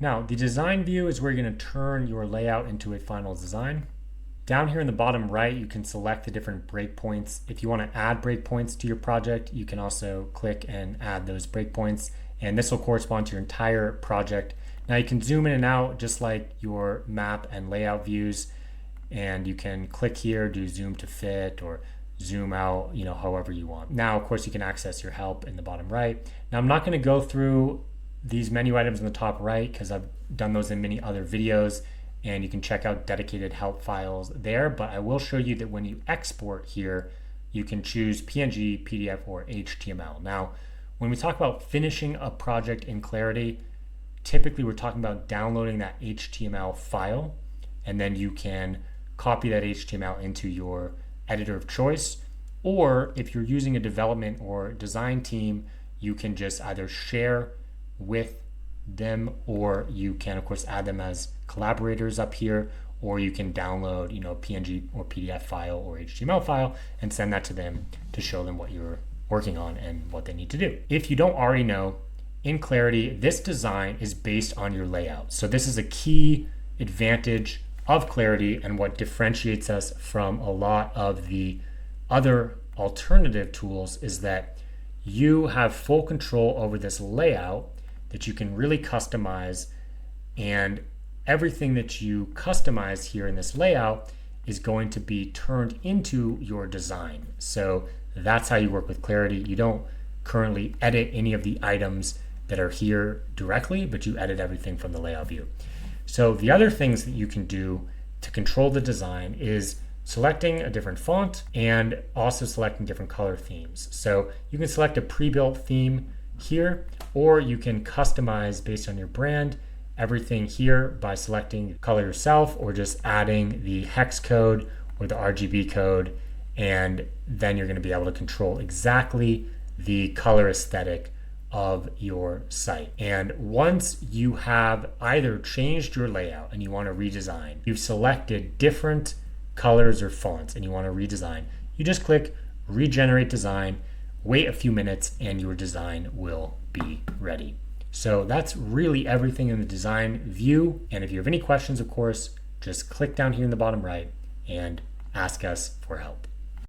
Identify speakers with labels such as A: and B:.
A: Now, the design view is where you're going to turn your layout into a final design. Down here in the bottom right, you can select the different breakpoints. If you want to add breakpoints to your project, you can also click and add those breakpoints, and this will correspond to your entire project. Now you can zoom in and out just like your map and layout views, and you can click here, do zoom to fit or zoom out, however you want. Now, of course, you can access your help in the bottom right. Now, I'm not going to go through these menu items in the top right because I've done those in many other videos, and you can check out dedicated help files there, but I will show you that when you export here, you can choose PNG, PDF, or HTML. Now, when we talk about finishing a project in Claritee, typically we're talking about downloading that HTML file, and then you can copy that HTML into your editor of choice, or if you're using a development or design team, you can just either share with them, or you can of course add them as collaborators up here, or you can download PNG or PDF file or HTML file and send that to them to show them what you're working on and what they need to do. If you don't already know, in Claritee, this design is based on your layout. So this is a key advantage of Claritee and what differentiates us from a lot of the other alternative tools is that you have full control over this layout that you can really customize, and everything that you customize here in this layout is going to be turned into your design. So that's how you work with Claritee. You don't currently edit any of the items that are here directly, but you edit everything from the layout view. So the other things that you can do to control the design is selecting a different font and also selecting different color themes. So you can select a pre-built theme here, or you can customize based on your brand everything here by selecting color yourself or just adding the hex code or the RGB code, and then you're going to be able to control exactly the color aesthetic of your site. And once you have either changed your layout and you want to redesign, you've selected different colors or fonts and you want to redesign, you just click regenerate design, wait a few minutes, and your design will be ready. So that's really everything in the design view. And if you have any questions, of course, just click down here in the bottom right and ask us for help.